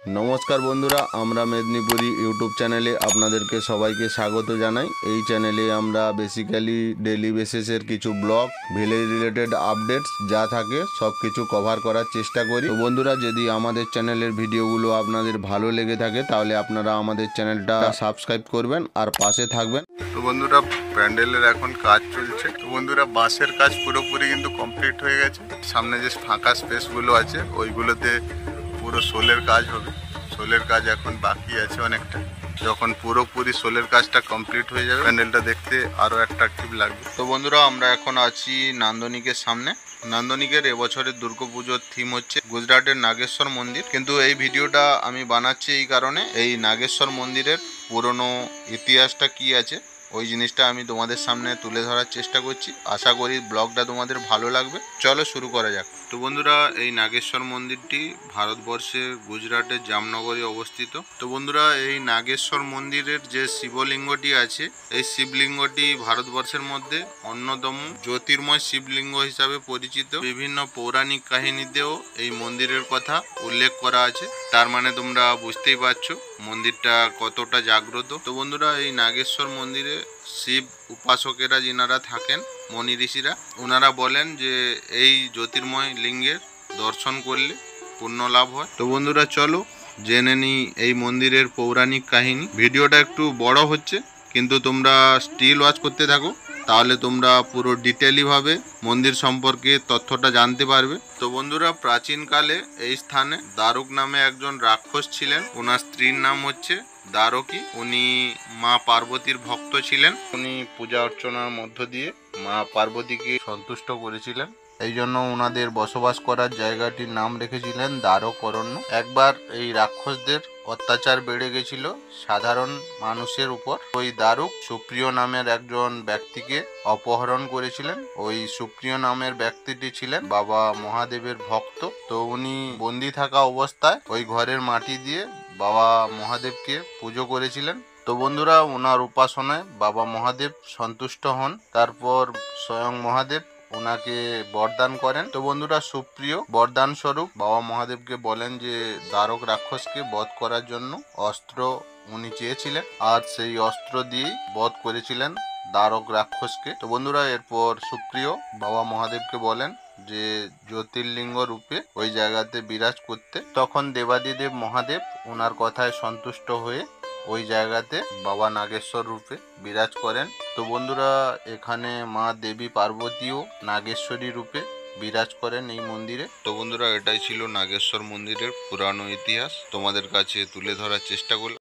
নমস্কার বন্ধুরা, আমরা মেদিনীপুরি ইউটিউব চ্যানেলে আপনাদেরকে সবাইকে স্বাগত জানাই। এই চ্যানেলে আমরা বেসিক্যালি ডেলি বেসিসের কিছু ব্লগ, ভিলেজ রিলেটেড আপডেটস যা থাকে সব কিছু কভার করার চেষ্টা করি। তো বন্ধুরা, যদি আমাদের চ্যানেলের ভিডিওগুলো আপনাদের ভালো লেগে থাকে তাহলে আপনারা আমাদের চ্যানেলটা সাবস্ক্রাইব করবেন আর পাশে থাকবেন। তো বন্ধুরা, প্যান্ডেলের এখন কাজ চলছে। তো বন্ধুরা, বাঁশের কাজ পুরোপুরি কিন্তু কমপ্লিট হয়ে গেছে। সামনে যে ফাঁকা স্পেসগুলো আছে ওইগুলোতে পুরো শোলের কাজ হবে। শোলের কাজ এখন বাকি আছে অনেকটা। যখন পুরোপুরি শোলের কাজটা কমপ্লিট হয়ে যাবে প্যান্ডেলটা দেখতে আরও অ্যাট্রাকটিভ লাগবে। তো বন্ধুরা, আমরা এখন আছি নান্দনিকের সামনে। নান্দনিকের এবছরের দুর্গাপুজোর থিম হচ্ছে গুজরাটের নাগেশ্বর মন্দির। কিন্তু এই ভিডিওটা আমি বানাচ্ছি এই কারণে, এই নাগেশ্বর মন্দিরের পুরনো ইতিহাসটা কি আছে ওই জিনিসটা আমি তোমাদের সামনে তুলে ধরার চেষ্টা করছি। আশা করি ব্লগটা তোমাদের ভালো লাগবে। চলো শুরু করা যাক। তো বন্ধুরা, এই নাগেশ্বর মন্দিরটি ভারতবর্ষে গুজরাটের জামনগরে অবস্থিত। তো বন্ধুরা, এই নাগেশ্বর মন্দিরের যে শিবলিঙ্গটি আছে এই শিবলিঙ্গটি ভারতবর্ষের মধ্যে অন্যতম জ্যোতির্ময় শিবলিঙ্গ হিসাবে পরিচিত। বিভিন্ন পৌরাণিক কাহিনীতেও এই মন্দিরের কথা উল্লেখ করা আছে। তার মানে তোমরা বুঝতেই পারছো মন্দিরটা কতটা জাগ্রত। তো বন্ধুরা, এই নাগেশ্বর মন্দিরে শিব উপাসকেরা যিনারা থাকেন, মনি ঋষিরা, ওনারা বলেন যে এই জ্যোতির্ময় লিঙ্গের দর্শন করলে পুণ্য লাভ হয়। তো বন্ধুরা, চলো জেনে নিই এই মন্দিরের পৌরাণিক কাহিনী। ভিডিওটা একটু বড় হচ্ছে, কিন্তু তোমরা স্টিল ওয়াচ করতে থাকো, তাহলে তোমরা পুরো ডিটেইলিভাবে মন্দির সম্পর্কে তথ্যটা জানতে পারবে। তো বন্ধুরা, প্রাচীনকালে এই স্থানে দারুক নামে একজন রাক্ষস ছিলেন। ওনার স্ত্রীর নাম হচ্ছে দ্বারকী। উনি মা পার্বতীর ভক্ত ছিলেন। উনি পূজা অর্চনার মধ্য দিয়ে মা পার্বতীকে সন্তুষ্ট করেছিলেন। এই জন্য ওনাদের বসবাস করার জায়গাটির নাম রেখেছিলেন দ্বারক অরণ্য। একবার এই রাক্ষসদের অত্যাচার বেড়ে গেছিল সাধারণ মানুষের উপর। ওই দারুক সুপ্রিয় নামের একজন ব্যক্তিকে অপহরণ করেছিলেন। ওই সুপ্রিয় নামের ব্যক্তিটি ছিলেন বাবা মহাদেবের ভক্ত। তো উনি বন্দি থাকা অবস্থায় ওই ঘরের মাটি দিয়ে বাবা মহাদেবকে পুজো করেছিলেন। তো বন্ধুরা, ওনার উপাসনায় বাবা মহাদেব সন্তুষ্ট হন। তারপর স্বয়ং মহাদেব ওনাকে বরদান করেন। তো বন্ধুরা, সুপ্রিয় বরদান স্বরূপ বাবা মহাদেবকে বলেন যে দ্বারক রাক্ষসকে বধ করার জন্য অস্ত্র উনি চেয়েছিলেন, আর সেই অস্ত্র দিয়েই বধ করেছিলেন দ্বারক রাক্ষসকে। তো বন্ধুরা, এরপর সুপ্রিয় বাবা মহাদেবকে বলেন যে জ্যোতির্লিঙ্গ রূপে ওই জায়গাতে বিরাজ করতে। তখন দেবাদিদেব মহাদেব ওনার কথায় সন্তুষ্ট হয়ে ওই জায়গাতে বাবা নাগেশ্বর রূপে বিরাজ করেন। তো বন্ধুরা, এখানে মা দেবী পার্বতীও নাগেশ্বরী রূপে বিরাজ করেন এই মন্দিরে। তো বন্ধুরা, এটাই ছিল নাগেশ্বর মন্দিরের পুরানো ইতিহাস, তোমাদের কাছে তুলে ধরার চেষ্টা করলাম।